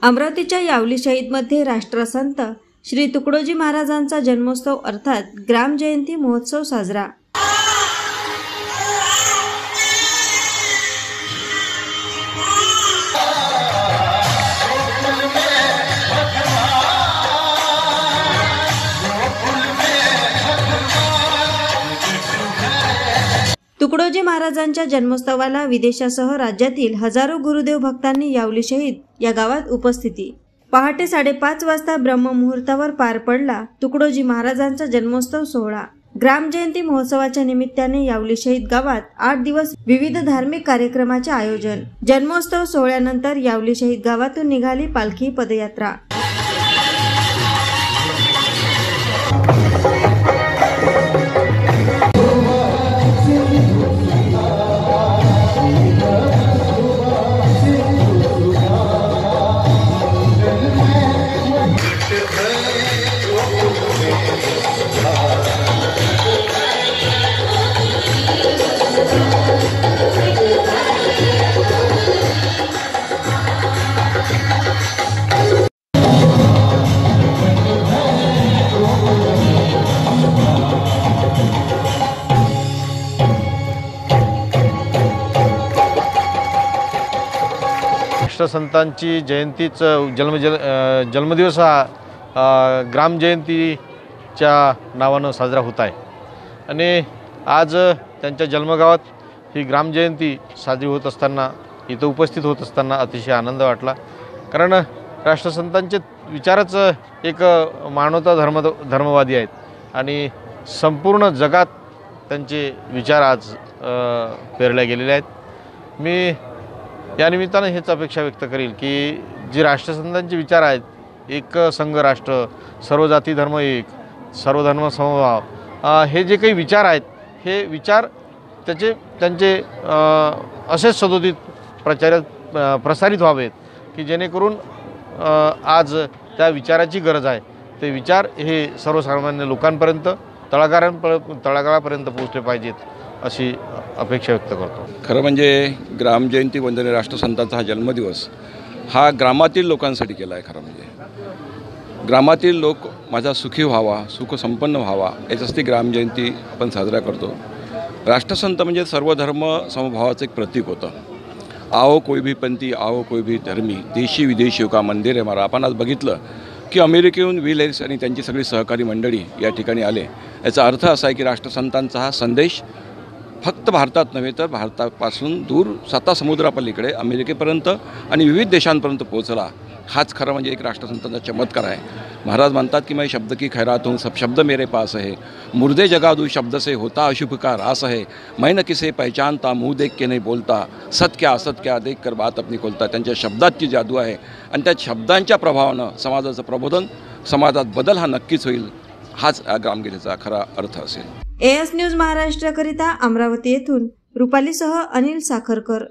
अमरावतीच्या यावली शहीदमध्ये राष्ट्रसंत श्री तुकडोजी महाराजांचा जन्मोत्सव अर्थात ग्राम जयंती महोत्सव साजरा। तुकडोजी महाराजांच्या जन्मोत्सवाला विदेशासह राज्यातील हजारो गुरुदेव भक्तांनी यावली शहीद या गावात उपस्थिती। पहाटे 5:30 वाजता ब्रह्ममुहूर्तावर पार पडला तुकडोजी महाराजांचा जन्मोत्सव सोहळा। ग्राम जयंती महोत्सवाच्या निमित्ताने यावली शहीद गावात 8 दिवस विविध धार्मिक कार्यक्रमाचे आयोजन। जन्मोत्सव सोहळ्यानंतर यावली शहीद गावातून निघाली पालखी पदयात्रा। राष्ट्रसंतांची जयंतीच जन्मदिवस हा ग्राम जयंतीच्या नावानं साजरा होत आहे आणि आज त्यांच्या जन्मगावात ही ग्राम जयंती साजरी होत असताना इथं उपस्थित होत असताना अतिशय आनंद वाटला। कारण राष्ट्रसंतांचे विचारच एक मानवता धर्मवादी आहेत आणि संपूर्ण जगात त्यांचे विचार आज पेरले गेलेले आहेत। मी या निमित्तानं हेच अपेक्षा व्यक्त करेल की जी राष्ट्रसंतांचे विचार आहेत, एक संघ राष्ट्र, सर्व जाती धर्म एक, सर्वधर्म समभाव, हे जे काही विचार आहेत हे विचार त्यांचे असेच सदोदित प्रसारित व्हावेत की जेणेकरून आज त्या विचाराची गरज आहे। ते विचार हे सर्वसामान्य लोकांपर्यंत तळागाळापर्यंत पोहोचले पाहिजेत अशी अपेक्षा व्यक्त करतो। खरं म्हणजे ग्राम जयंती वंदनीय राष्ट्रसंतांचा हा जन्मदिवस हा ग्रामातील लोकांसाठी केला आहे। खरं म्हणजे ग्रामातील लोक माझा सुखी व्हावा, सुख संपन्न व्हावा याच्यासाठी ग्राम जयंती आपण साजरा करतो। राष्ट्रसंत म्हणजे सर्व धर्म समभावाचं एक प्रतीक होतं। आओ कोई भी पंथी, आओ कोई भी धर्मी, देशी विदेशी का मंदिर आहे मारा। आपण आज बघितलं की अमेरिकेहून विल हॅरिस आणि त्यांची सगळी सहकारी मंडळी या ठिकाणी आले। याचा अर्थ असा आहे की राष्ट्रसंतांचा हा संदेश फक्त भारतात नव्हे तर भारतापासून दूर 7 समुद्रापलीकडे अमेरिकेपर्यंत आणि विविध देशांपर्यंत पोहोचला। हाच खरं म्हणजे एक राष्ट्रसंतांचा चमत्कार आहे। महाराज म्हणतात की मैं शब्द की खैरात हूँ, सब शब्द मेरे पास है, मुर्दे जगा दूँ शब्द से होता अशुभ का रास है, मैं न किसे पहचानता मुँह देख के नहीं बोलता, सत क्या असत क्या देख कर बात अपनी खोलता। त्यांच्या शब्दाची जादू आहे आणि त्या शब्दांच्या प्रभावानं समाजाचं प्रबोधन, समाजात बदल हा नक्कीच होईल। हाच ग्रामगीतेचा खरा अर्थ असेल। एएस न्यूज महाराष्ट्र करिता अमरावती येथून रुपालीसह अनिल साखरकर।